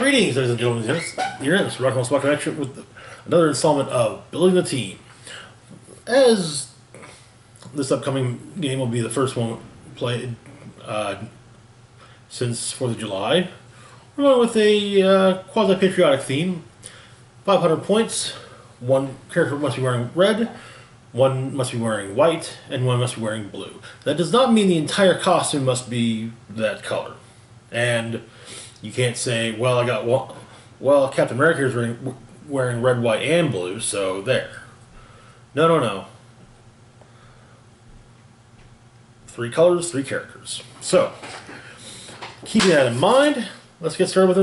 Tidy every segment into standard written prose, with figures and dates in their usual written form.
Greetings, ladies and gentlemen. You're in this Rock and Roll Connection with another installment of Building the Team. As this upcoming game will be the first one played since 4th of July, we're going with a quasi-patriotic theme. 500 points. One character must be wearing red, one must be wearing white, and one must be wearing blue. That does not mean the entire costume must be that color. And you can't say, well, I got one. Well, Captain America is wearing red, white, and blue, so there. No, no, no. 3 colors, 3 characters. So, keeping that in mind, let's get started with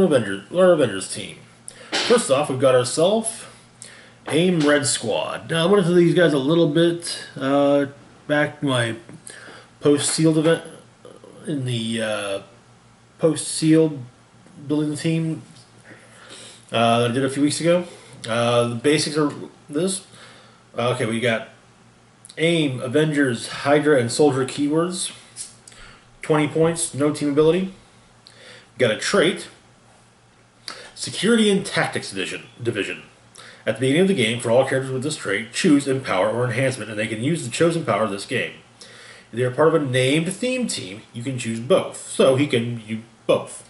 our Avengers team. First off, we've got ourselves AIM Red Squad. Now, I went into these guys a little bit back in my post-sealed event, in the post-sealed building the team that I did a few weeks ago. The basics are this. Okay, we got AIM, Avengers, Hydra, and Soldier keywords. 20 points, no team ability. Got a trait. Security and Tactics division. At the beginning of the game, for all characters with this trait, choose Empower or Enhancement, and they can use the chosen power of this game. If they are part of a named theme team, you can choose both. So he can use both.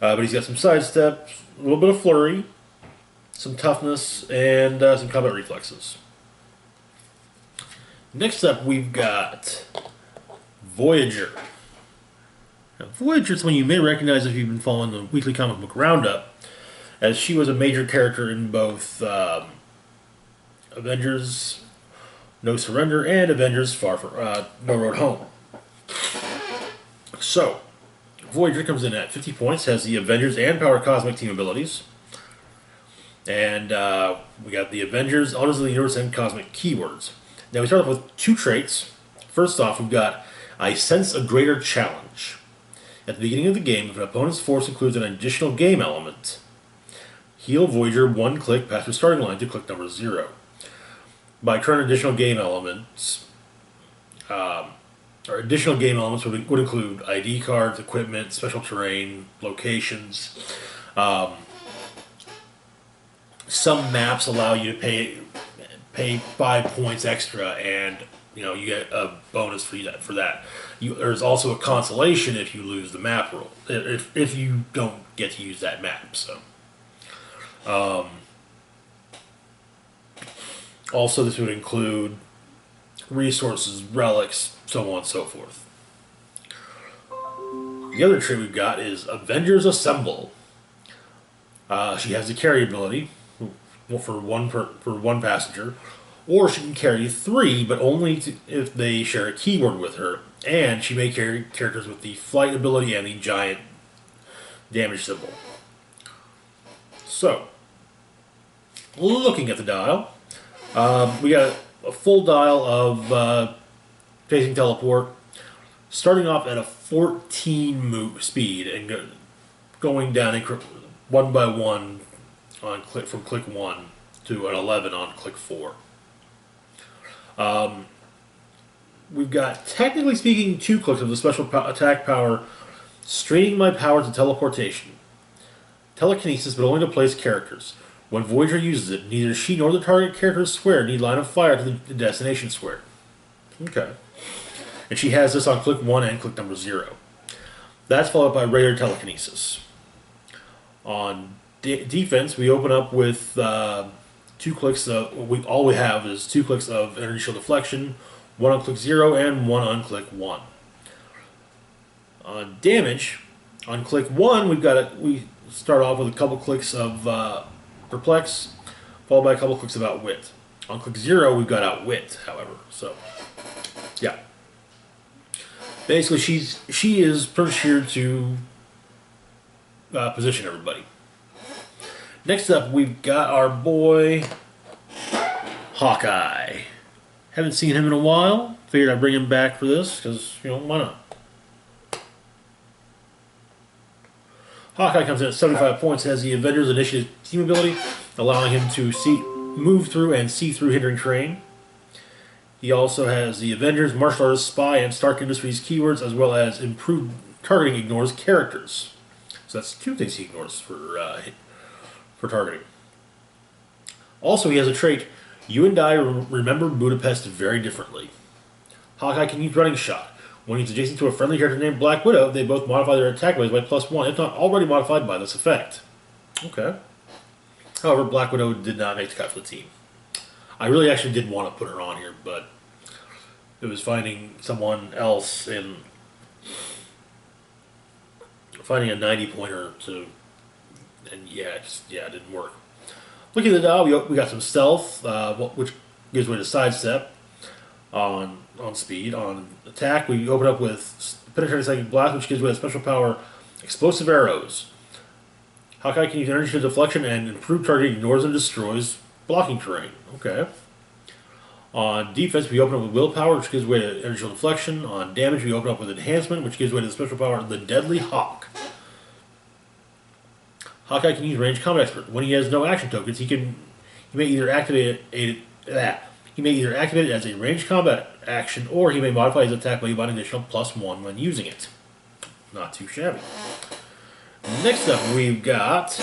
But he's got some sidesteps, a little bit of flurry, some toughness, and some combat reflexes. Next up, we've got Voyager. Now, Voyager is someone you may recognize if you've been following the weekly comic book roundup, as she was a major character in both Avengers No Surrender and Avengers No Road Home. So, Voyager comes in at 50 points, has the Avengers and Power Cosmic team abilities. And we got the Avengers, Honors of the Universe, and Cosmic keywords. Now we start off with 2 traits. First off, we've got I Sense a Greater Challenge. At the beginning of the game, if an opponent's force includes an additional game element, heal Voyager 1 click past your starting line to click number 0. By current additional game elements, additional game elements would include ID cards, equipment, special terrain, locations. Some maps allow you to pay 5 points extra, and you get a bonus for that. There's also a consolation if you lose the map rule, if you don't get to use that map. So, also this would include resources, relics, so on and so forth. The other trait we've got is Avengers Assemble. She has the carry ability for one passenger, or she can carry 3, but only if they share a keyword with her. And she may carry characters with the flight ability and the giant damage symbol. So, looking at the dial, we got a full dial of phasing teleport, starting off at a 14 move speed and going down one by one from click 1 to an 11 on click 4. We've got, technically speaking, 2 clicks of the special attack power, Straining My Power to Teleportation. Telekinesis, but only to place characters. When Voyager uses it, neither she nor the target character's square need line of fire to the destination square. Okay. And she has this on click 1 and click number 0. That's followed by regular telekinesis. On defense, we open up with 2 clicks of... all we have is 2 clicks of energy shield deflection, 1 on click 0 and 1 on click 1. On damage, on click 1, we start off with a couple clicks of Perplex, followed by a couple clicks of Outwit. On click 0, we've got Outwit, however. So, yeah. Basically, she is pretty sure to position everybody. Next up, we've got our boy Hawkeye. Haven't seen him in a while. Figured I'd bring him back for this, because, why not? Hawkeye comes in at 75 points, has the Avengers Initiative team ability, allowing him to move through and see through hindering terrain. He also has the Avengers, Martial Artist, Spy, and Stark Industries keywords, as well as improved targeting ignores characters. So that's two things he ignores for targeting. Also, he has a trait, you and I remember Budapest very differently. Hawkeye can use Running Shot. When he's adjacent to a friendly character named Black Widow, they both modify their attack abilities by +1, if not already modified by this effect. Okay. However, Black Widow did not make the cut for the team. I really actually did want to put her on here, but it was finding someone else and finding a 90-pointer to, and yeah, it didn't work. Looking at the dial, we got some stealth, which gives way to sidestep on speed. On attack, we open up with penetrating psychic blast, which gives way to special power, explosive arrows. Hawkeye can use energy to deflection and improved targeting ignores and destroys blocking terrain. Okay. On defense, we open up with willpower, which gives way to energy deflection. On damage, we open up with enhancement, which gives way to the special power, the Deadly Hawk. Hawkeye can use range combat expert. When he has no action tokens, he may either activate it as a range combat action, or he may modify his attack by an additional +1 when using it. Not too shabby. Next up, we've got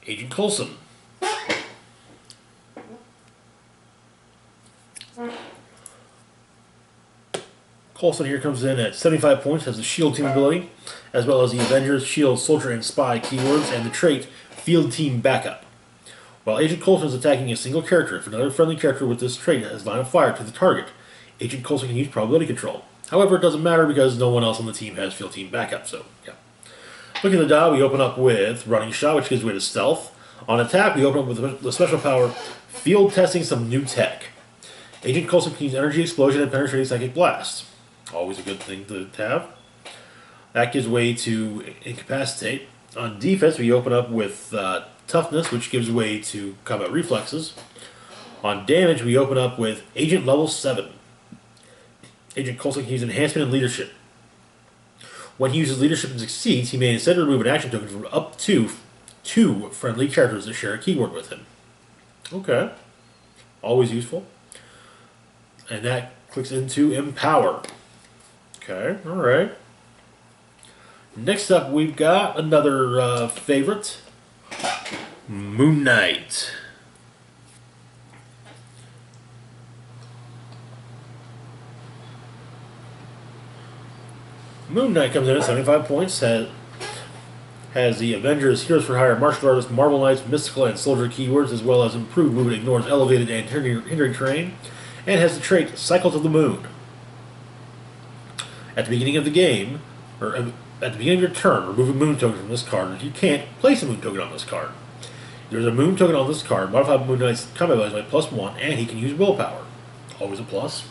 Agent Coulson. Coulson here comes in at 75 points, has the Shield Team ability, as well as the Avengers, Shield, Soldier, and Spy keywords, and the trait Field Team Backup. While Agent Coulson is attacking a single character, if another friendly character with this trait has line of fire to the target, Agent Coulson can use probability control. However, it doesn't matter because no one else on the team has Field Team Backup, so yeah. Looking at the dial, we open up with Running Shot, which gives way to stealth. On attack, we open up with the special power Field Testing Some New Tech. Agent Coulson can use Energy Explosion and Penetrating Psychic Blast. Always a good thing to have. That gives way to Incapacitate. On defense, we open up with Toughness, which gives way to Combat Reflexes. On damage, we open up with Agent Level 7. Agent Coulson can use Enhancement and Leadership. When he uses Leadership and succeeds, he may instead remove an action token from up to 2 friendly characters that share a keyword with him. Okay. Always useful. And that clicks into Empower. Okay, alright. Next up, we've got another favorite, Moon Knight. Moon Knight comes in at 75 points, has the Avengers, Heroes for Hire, Martial Artists, Marvel Knights, Mystical, and Soldier keywords, as well as improved movement, ignores elevated and hindering terrain, and has the trait Cycle to the Moon. At the beginning of the game, or at the beginning of your turn, remove a moon token from this card, and if you can't, place a moon token on this card. There's a moon token on this card, modify Moon Knight's combat values by +1, and he can use willpower. Always a plus.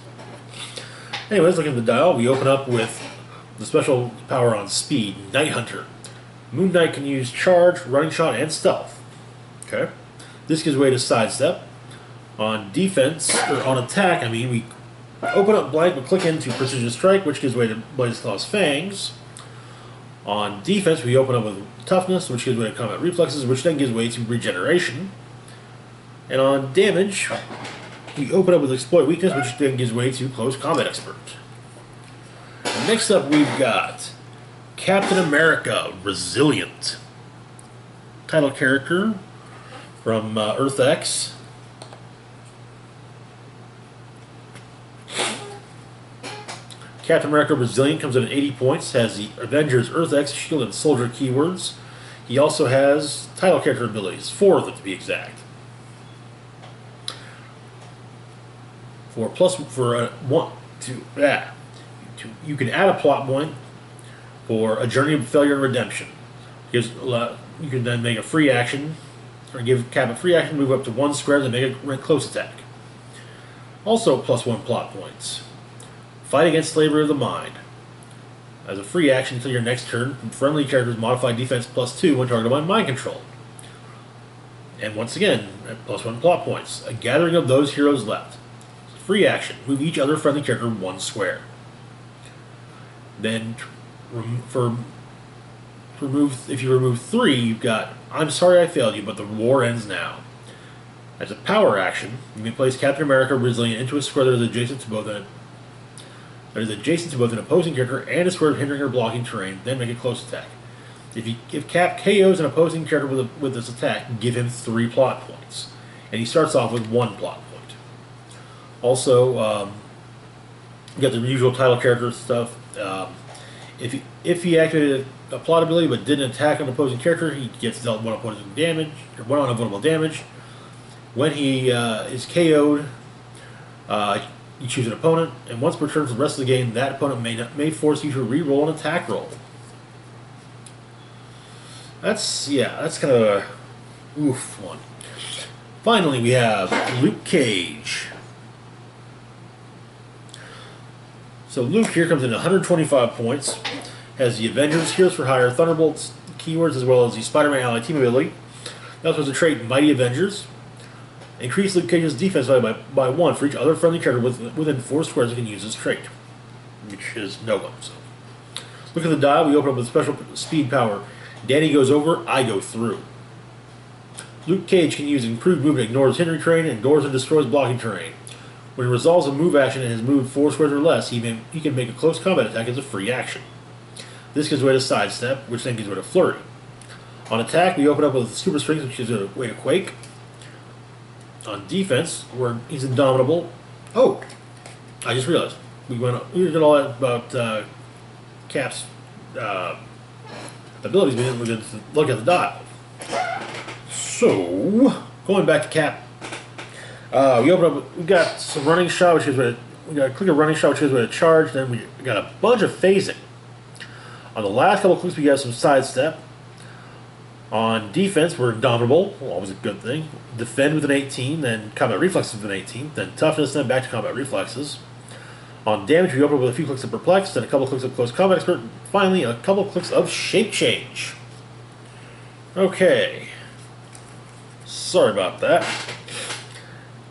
Anyways, looking at the dial, we open up with the special power on speed, Night Hunter. Moon Knight can use charge, running shot, and stealth. Okay. This gives way to sidestep. On defense, or on attack, we open up blank, but click into Precision Strike, which gives way to Blaze Claw's Fangs. On defense, we open up with Toughness, which gives way to Combat Reflexes, which then gives way to Regeneration. And on damage, we open up with Exploit Weakness, which then gives way to Close Combat Expert. Next up, we've got Captain America Resilient. Title character from Earth X. Captain America Resilient comes in at 80 points, has the Avengers, Earth X, Shield, and Soldier keywords. He also has title character abilities, 4 of them to be exact. You can add a plot point for a Journey of Failure and Redemption. You can then make a free action, or give Cap a free action, move up to 1 square, then make a close attack. Also +1 plot points. Fight against Slavery of the Mind. As a free action until your next turn, friendly characters modify defense +2 when targeted by mind control. And once again, at +1 plot points. A gathering of those heroes left. Free action. Move each other friendly character 1 square. Then, if you remove 3, you've got I'm sorry I failed you, but the war ends now. As a power action, you may place Captain America Resilient into a square that is adjacent to both an opposing character and a square hindering or blocking terrain, then make a close attack. If Cap KOs an opposing character with this attack, give him 3 plot points, and he starts off with 1 plot point. Also, you got the usual title character stuff. If he activated a plot ability but didn't attack an opposing character, he gets dealt 1 opposing damage or 1 unavoidable damage. When he is KO'd, you choose an opponent, and once per turn for the rest of the game, that opponent may force you to re-roll an attack roll. That's kind of a oof one. Finally, we have Luke Cage. So Luke here comes in at 125 points, has the Avengers, Heroes for Hire, Thunderbolts keywords, as well as the Spider-Man ally team ability. He also has the trait Mighty Avengers. Increase Luke Cage's defense value by 1 for each other friendly character within 4 squares that can use this trait, which is no one. So, look at the dial. We open up with special speed power. Danny goes over, I go through. Luke Cage can use improved movement, ignores hindering terrain, and doors and destroys blocking terrain. When he resolves a move action and has moved 4 squares or less, he can make a close combat attack as a free action. This gives way to Sidestep, which then gives way to Flurry. On attack, we open up with Super Strength, which gives way to Quake. On defense, where he's indomitable. Oh, I just realized we did all that about Cap's abilities. We didn't look at the dial. So going back to Cap, we open up. We got some running shot, which is we got a click of running shot, which is a charge. Then we got a bunch of phasing. On the last couple of clicks, we got some sidestep. On defense, we're indomitable, always a good thing. Defend with an 18, then combat reflexes with an 18, then toughness, then back to combat reflexes. On damage, we open up with a few clicks of perplex, then a couple of clicks of close combat expert, and finally a couple of clicks of shape change. Okay. Sorry about that.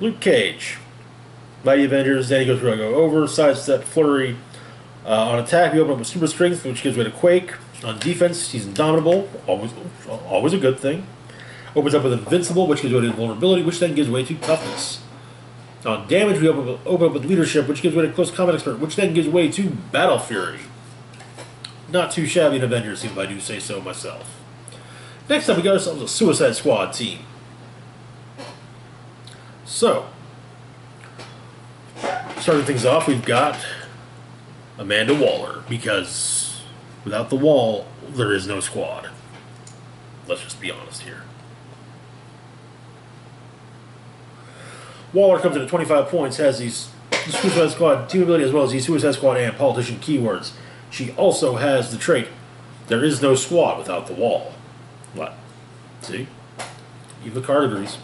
Luke Cage. Mighty Avengers, Danny goes through, I go over, sidestep, flurry. On attack, we open up with super strength, which gives way to Quake. On defense, he's indomitable, always a good thing. Opens up with invincible, which gives way to invulnerability, which then gives way to toughness. On damage, we open up with leadership, which gives way to close combat expert, which then gives way to battle fury. Not too shabby in Avengers, if I do say so myself. Next up, we got ourselves a Suicide Squad team. So, starting things off, we've got Amanda Waller, because without the wall, there is no squad. Let's just be honest here. Waller comes in at 25 points, has the Suicide Squad team ability as well as the Suicide Squad and politician keywords. She also has the trait, there is no squad without the wall. What? See? Even the card agrees.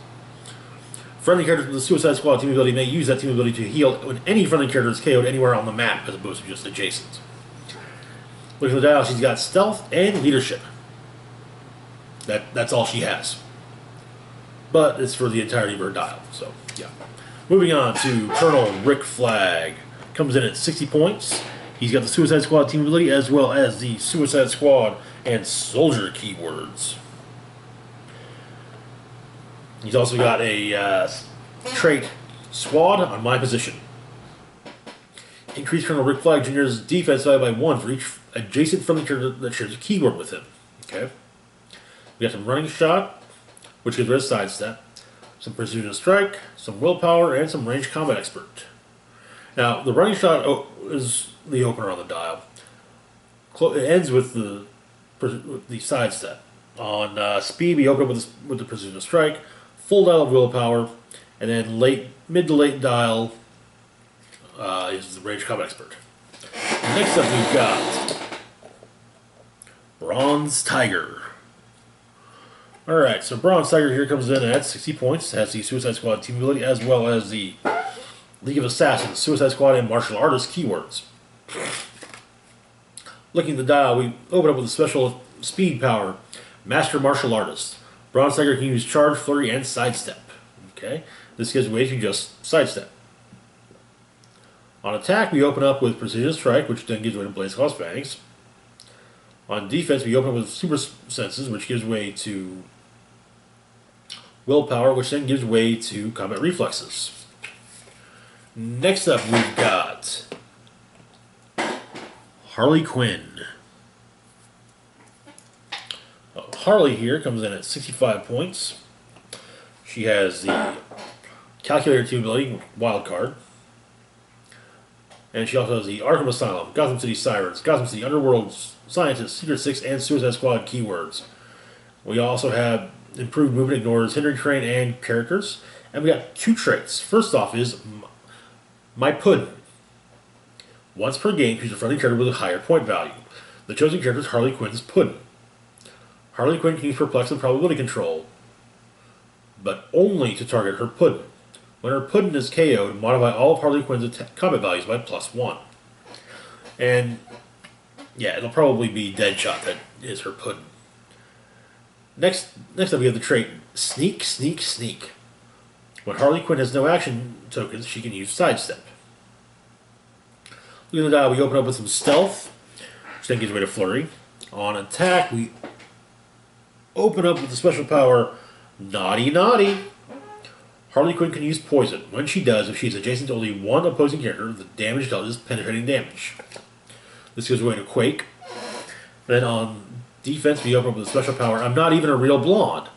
Friendly characters with the Suicide Squad team ability may use that team ability to heal when any friendly character is KO'd anywhere on the map as opposed to just adjacent. Look at the dial, she's got stealth and leadership. That's all she has. But it's for the entirety of her dial, so yeah. Moving on to Colonel Rick Flag. Comes in at 60 points. He's got the Suicide Squad team ability as well as the Suicide Squad and Soldier keywords. He's also got a trait, Squad on my position. Increase Colonel Rick Flag Jr.'s defense value by 1 for each adjacent friendly character that shares a keyword with him. Okay. We got some running shot, which gives rid of sidestep, some precision strike, some willpower, and some range combat expert. Now, the running shot is the opener on the dial. It ends with the sidestep. On speed, we open up with the precision strike, full dial of willpower, and then mid to late dial is the range combat expert. Next up, we've got Bronze Tiger. Alright, so Bronze Tiger here comes in at 60 points, has the Suicide Squad team ability as well as the League of Assassins, Suicide Squad, and Martial Artist keywords. Looking at the dial, we open up with a special speed power, Master Martial Artist. Bronze Tiger can use charge, flurry, and sidestep. Okay, this gives way to just sidestep. On attack, we open up with Precision Strike, which then gives way to Blaze Claw's Fangs. On defense, we open up with Super Senses, which gives way to Willpower, which then gives way to Combat Reflexes. Next up, we've got Harley Quinn. Harley here comes in at 65 points. She has the Calculator team ability, Wild Card. And she also has the Arkham Asylum, Gotham City Sirens, Gotham City Underworld Scientists, Secret Six, and Suicide Squad keywords. We also have improved movement, ignores hindering terrain and characters. And we got 2 traits. First off is My Puddin'. Once per game, choose a friendly character with a higher point value. The chosen character is Harley Quinn's Puddin'. Harley Quinn can use Perplex and Probability Control, but only to target her Puddin'. When her Puddin' is KO'd, modify all of Harley Quinn's combat values by +1. And, yeah, it'll probably be Deadshot that is her Puddin'. Next up we have the trait Sneak, Sneak, Sneak. When Harley Quinn has no action tokens, she can use Sidestep. Looking at the dial, we open up with some Stealth, which then gives way to Flurry. On attack, we open up with the special power Naughty Naughty. Harley Quinn can use Poison. When she does, if she's adjacent to only one opposing character, the damage dealt is penetrating damage. This gives way to Quake. Then on defense, we open up with the special power I'm Not Even a Real Blonde.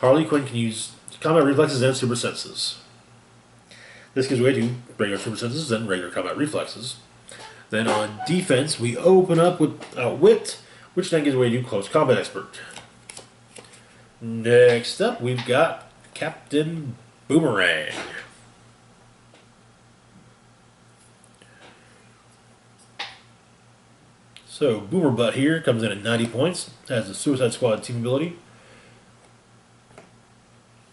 Harley Quinn can use combat reflexes and super senses. This gives way to regular super senses and regular combat reflexes. Then on defense, we open up with Outwit, which then gives way to Close Combat Expert. Next up, we've got Captain Boomerang. So, Boomer Butt here comes in at 90 points, has the Suicide Squad team ability,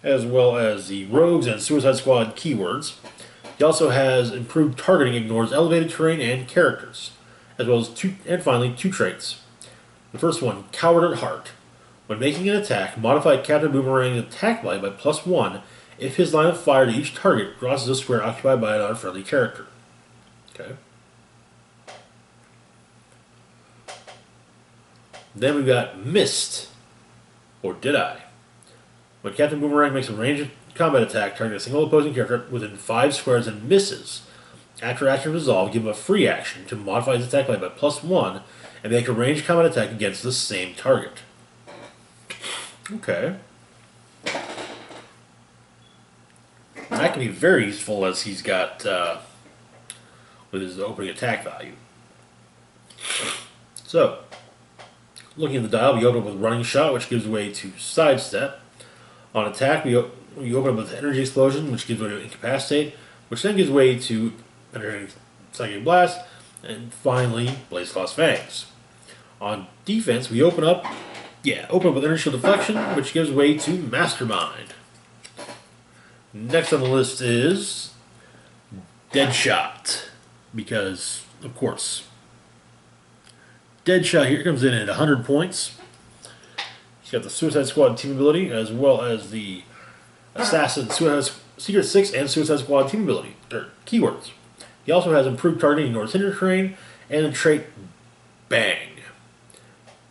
as well as the Rogues and Suicide Squad keywords. He also has improved targeting, ignores elevated terrain and characters, as well as finally 2 traits. The first one, Coward at Heart. When making an attack, modify Captain Boomerang's attack value by +1 if his line of fire to each target crosses a square occupied by another friendly character. Okay. Then we've got Mist, or Did I? When Captain Boomerang makes a ranged combat attack targeting a single opposing character within 5 squares and misses, after action resolve, give him a free action to modify his attack value by +1 and make a ranged combat attack against the same target. Okay. That can be very useful as he's got with his opening attack value. So, looking at the dial, we open up with Running Shot, which gives way to Sidestep. On attack, we open up with Energy Explosion, which gives way to Incapacitate, which then gives way to Energy Psychic Blast, and finally, Blaze Claw's Fangs. On defense, we open up with Energy Shield Deflection, which gives way to Mastermind. Next on the list is Deadshot, because, of course, Deadshot here comes in at 100 points. He's got the Suicide Squad team ability, as well as the Assassin, Secret Six, and Suicide Squad team ability, or keywords. He also has improved targeting, ignores hinder terrain, and the trait Bang.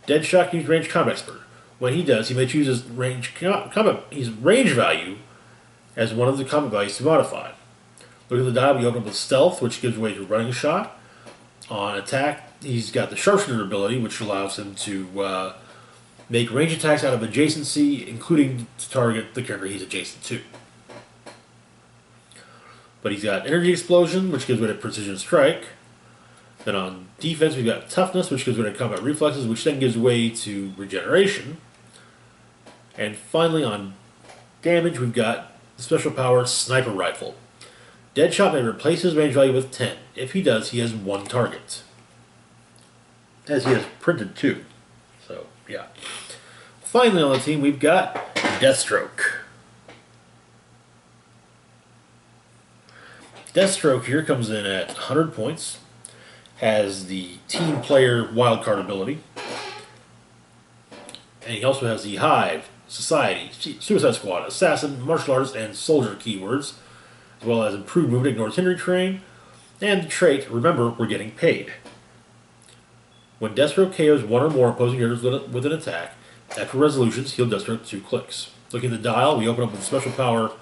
Deadshot can use Range Combat Expert. When he does, he may choose his range value as one of the combat values to modify. Look at the dial, we open up with Stealth, which gives way to Running Shot. On attack, he's got the Sharpshooter ability, which allows him to make range attacks out of adjacency, including to target the character he's adjacent to. But he's got Energy Explosion, which gives way to Precision Strike. Then on defense, we've got Toughness, which gives way to Combat Reflexes, which then gives way to Regeneration. And finally, on damage, we've got the special power Sniper Rifle. Deadshot may replace his range value with 10. If he does, he has 1 target. As he has printed too. So, yeah. Finally on the team, we've got Deathstroke. Deathstroke here comes in at 100 points. Has the team player wildcard ability. And he also has the Hive, Society, Suicide Squad, Assassin, Martial Artist, and Soldier keywords, as well as improved movement, ignores hindering terrain, and the trait, remember, we're getting paid. When Deathstroke KOs 1 or more opposing characters with an attack, after resolutions, heal Deathstroke 2 clicks. Looking at the dial, we open up with the special power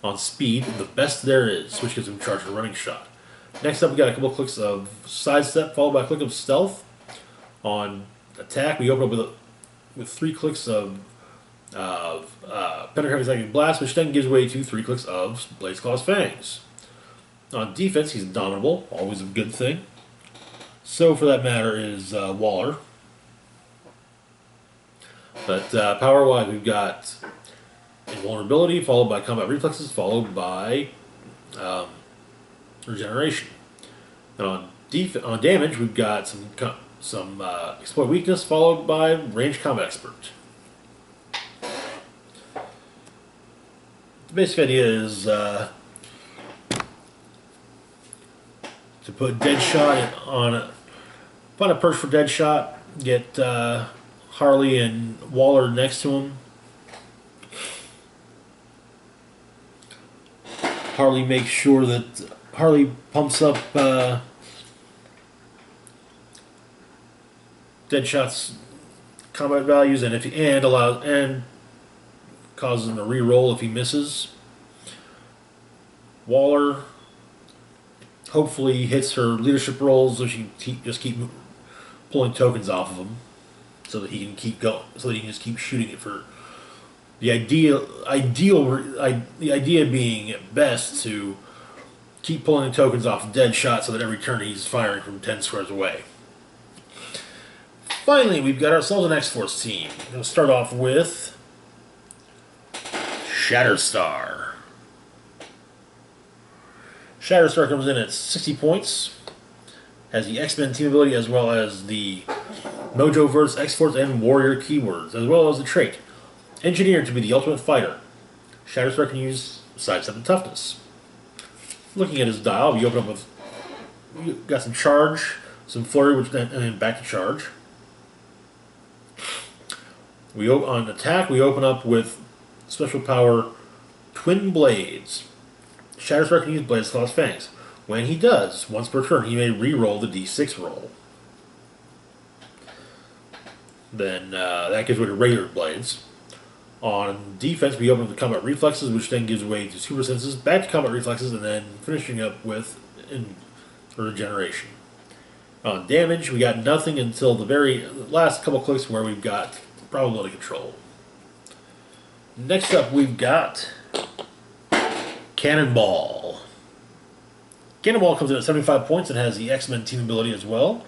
on speed, the best there is, which gives him charge for Running Shot. Next up, we got a couple clicks of Sidestep, followed by a click of Stealth. On attack, we open up with with 3 clicks of Penetrating Psychic Blast, which then gives way to 3 clicks of Blaze Claw's Fangs. On defense, he's indomitable, always a good thing. So, for that matter, is Waller. But power-wise, we've got Invulnerability, followed by Combat Reflexes, followed by Regeneration. And on damage, we've got some Exploit Weakness, followed by Ranged Combat Expert. The basic idea is to put Deadshot on find a perch for Deadshot, get Harley and Waller next to him. Harley makes sure that Harley pumps up Deadshot's combat values, and causes him to re-roll if he misses. Waller hopefully hits her leadership rolls, so she can just keep pulling tokens off of him, so that he can keep going, so that he can just keep shooting it for the idea being at best to keep pulling tokens off of Deadshot, so that every turn he's firing from 10 squares away. Finally, we've got ourselves an X-Force team. We're going to start off with Shatterstar. Shatterstar comes in at 60 points, has the X-Men team ability as well as the Mojoverse, X-Force, and Warrior keywords, as well as the trait Engineered to be the ultimate fighter. Shatterstar can use Sidestep and Toughness. Looking at his dial, we open up with got some charge, some flurry, and then back to charge. On attack, we open up with special power Twin Blades. Shatterstar can use Blaze Claw's Fangs. When he does, once per turn, he may re-roll the D6 roll. Then that gives way to regular blades. On defense, we open up the Combat Reflexes, which then gives way to Super Senses, back to Combat Reflexes, and then finishing up with Regeneration. On damage, we got nothing until the very last couple clicks where we've got Probability Control. Next up, we've got Cannonball. Cannonball comes in at 75 points and has the X-Men team ability as well.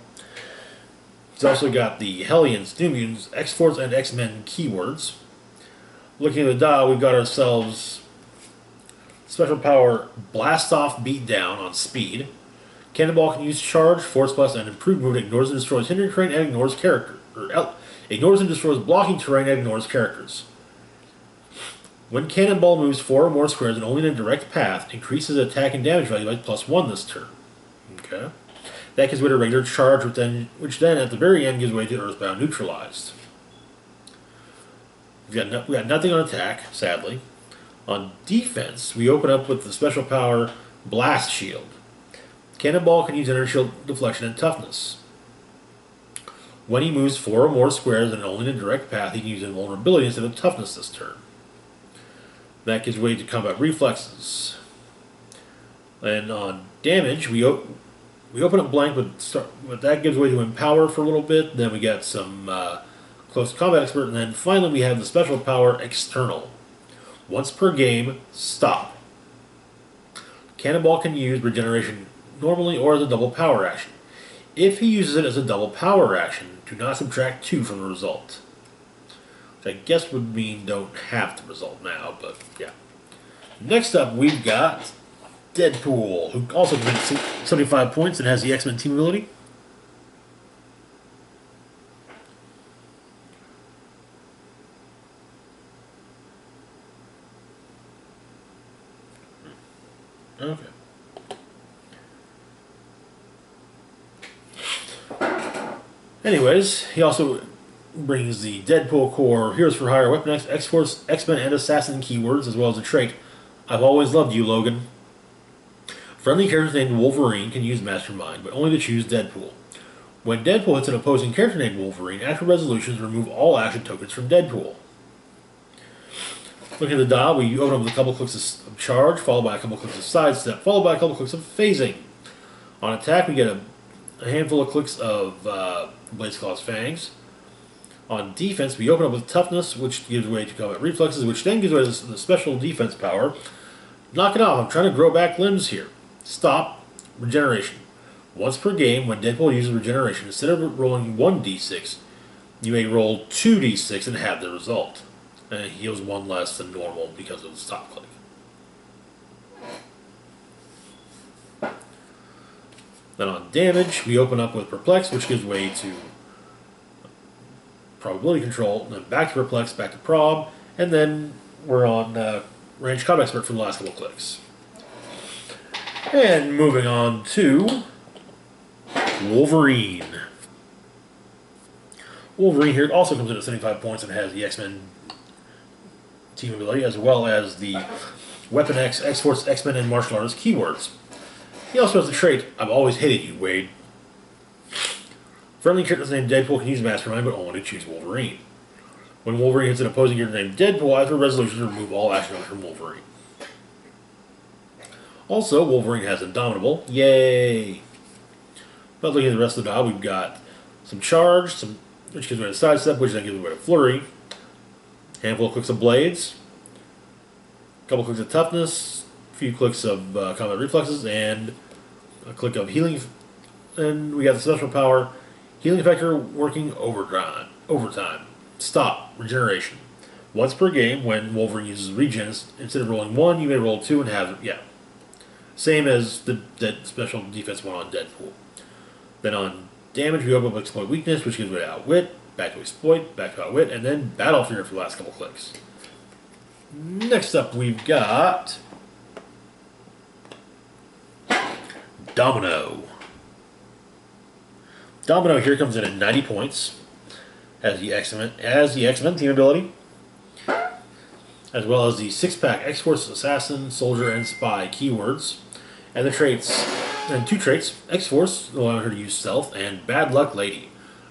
He's also got the Hellions, New Mutants, X-Force, and X-Men keywords. Looking at the dial, we've got ourselves special power Blast Off Beatdown on speed. Cannonball can use charge, force blast, and improved movement. Ignores and destroys hindering terrain and ignores ignores and destroys blocking terrain and ignores characters. When Cannonball moves 4 or more squares and only in a direct path, increases attack and damage value by +1 this turn. Okay. That gives way to regular charge, which then at the very end gives way to Earthbound Neutralized. We got nothing on attack, sadly. On defense, we open up with the special power Blast Shield. Cannonball can use Energy Shield, Deflection, and Toughness. When he moves 4 or more squares and only in a direct path, he can use Invulnerability instead of Toughness this turn. That gives way to Combat Reflexes. And on damage, we open up blank, but that gives way to Empower for a little bit. Then we got some Close Combat Expert, and then finally we have the special power External. Once per game, stop. Cannonball can use Regeneration normally or as a double power action. If he uses it as a double power action, do not subtract 2 from the result. Which I guess would mean don't have the result now, but yeah. Next up, we've got Deadpool, who also gets 75 points and has the X-Men team ability. Okay. Anyways, he also brings the Deadpool core Heroes for Hire, Weapon X, X-Force, X-Men, and Assassin keywords, as well as a trait I've always loved you, Logan. Friendly characters named Wolverine can use Mastermind, but only to choose Deadpool. When Deadpool hits an opposing character named Wolverine, after resolutions, remove all action tokens from Deadpool. Looking at the dial, we open up with a couple clicks of charge, followed by a couple clicks of sidestep, followed by a couple clicks of phasing. On attack, we get a handful of clicks of Blaze Claw's Fangs. On defense, we open up with toughness, which gives way to combat reflexes, which then gives way to the special defense power. Knock it off, I'm trying to grow back limbs here. Stop. Regeneration. Once per game, when Deadpool uses regeneration, instead of rolling 1d6, you may roll 2d6 and have the result. And it heals one less than normal because of the stop click. Then on damage, we open up with Perplex, which gives way to probability control, then back to Perplex, back to Prob, and then we're on Range Combat Expert for the last couple clicks. And moving on to Wolverine. Wolverine here also comes in at 75 points and has the X-Men team ability, as well as the Weapon X, X-Force, X-Men, and Martial Artist keywords. He also has the trait, I've always hated you, Wade. Friendly characters named Deadpool can use Mastermind, but only to choose Wolverine. When Wolverine hits an opposing character named Deadpool, after a resolution to remove all action from Wolverine. Also, Wolverine has Indomitable. Yay! But looking at the rest of the dial, we've got some Charge, which gives way to Sidestep, which then gives way to Flurry. Handful of clicks of Blades. A couple clicks of Toughness. A few clicks of Combat Reflexes, and a click of Healing. And we got the special power, Healing Factor working overtime. Stop. Regeneration. Once per game, when Wolverine uses Regens, instead of rolling 1, you may roll 2 and have it. Yeah. Same as the special defense one on Deadpool. Then on damage, we open up with Exploit Weakness, which gives way to Outwit, back to Exploit, back to Outwit, and then Battle Fear for the last couple clicks. Next up, we've got Domino. Domino here comes in at 90 points as the X-Men team ability, as well as the 6-pack X-Force, Assassin, Soldier, and Spy keywords, and the traits, and 2 traits, X-Force, allowing her to use Stealth, and Bad Luck Lady.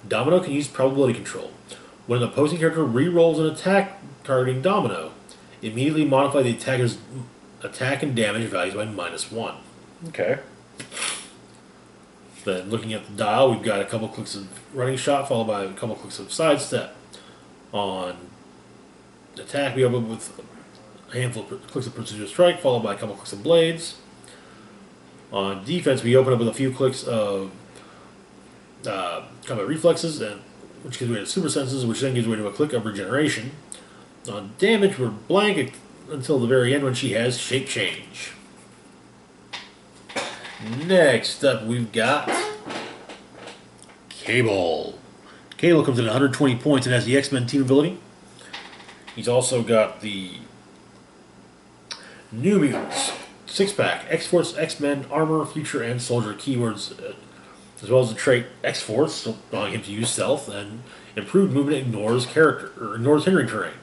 Domino can use probability control. When an opposing character re-rolls an attack targeting Domino, immediately modify the attacker's attack and damage values by -1. Okay. Then looking at the dial, we've got a couple clicks of Running Shot, followed by a couple clicks of Sidestep. On attack, we open with a handful of clicks of Precision Strike, followed by a couple clicks of Blades. On defense, we open up with a few clicks of Combat Reflexes, which gives way to Super Senses, which then gives way to a click of Regeneration. On damage, we're blank until the very end when she has Shape Change. Next up, we've got Cable. Cable comes in at 120 points and has the X-Men team ability. He's also got the New Mutants, 6-pack, X-Force, X-Men, Armor, Future, and Soldier keywords, as well as the trait X-Force, allowing him to use Stealth, and Improved Movement ignores hindering terrain.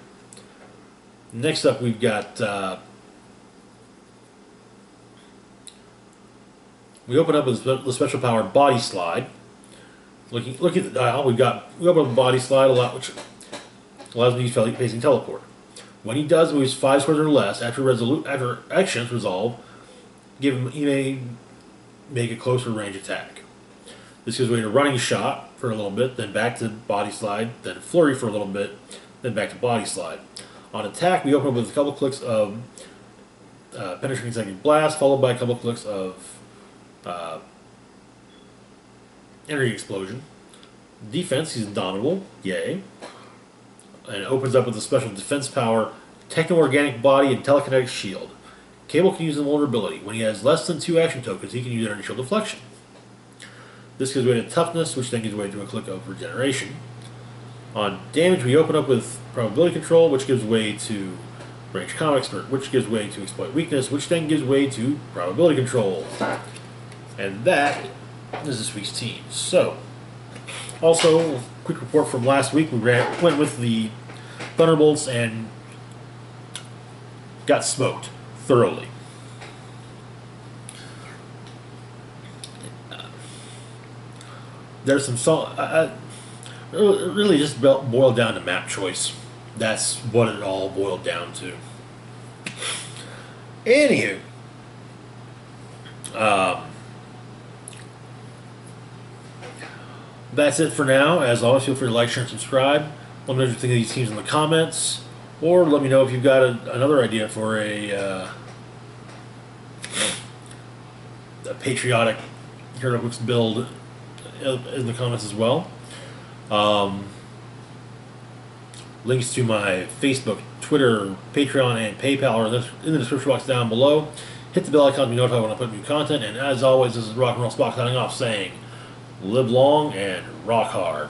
Next up, we've got we open up with the special power Body Slide. Look at the dial. We open up with Body Slide a lot, which allows me to use facing teleport. When he does moves 5 squares or less after actions resolve, he may make a closer range attack. This gives way to Running Shot for a little bit, then back to Body Slide, then Flurry for a little bit, then back to Body Slide. On attack, we open up with a couple clicks of Penetrating Second Blast, followed by a couple clicks of Energy Explosion. Defense, he's Indomitable, yay. And it opens up with a special defense power, Techno-Organic Body, and Telekinetic Shield. Cable can use invulnerability. When he has less than 2 action tokens, he can use Energy Shield Deflection. This gives way to Toughness, which then gives way to a click of Regeneration. On damage, we open up with Probability Control, which gives way to Range Combat Expert, which gives way to Exploit Weakness, which then gives way to Probability Control. And that is this week's team. So, also, quick report from last week. We went with the Thunderbolts and got smoked thoroughly. There's some really just boiled down to map choice. That's what it all boiled down to. Anywho, that's it for now. As always, feel free to like, share, and subscribe. Let me know what you think of these teams in the comments, or let me know if you've got another idea for a patriotic Hero Books build in the comments as well. Links to my Facebook, Twitter, Patreon, and PayPal are in the description box down below. Hit the bell icon to be notified when I put new content. And as always, this is Rock and Roll Spock signing off saying, live long and rock hard.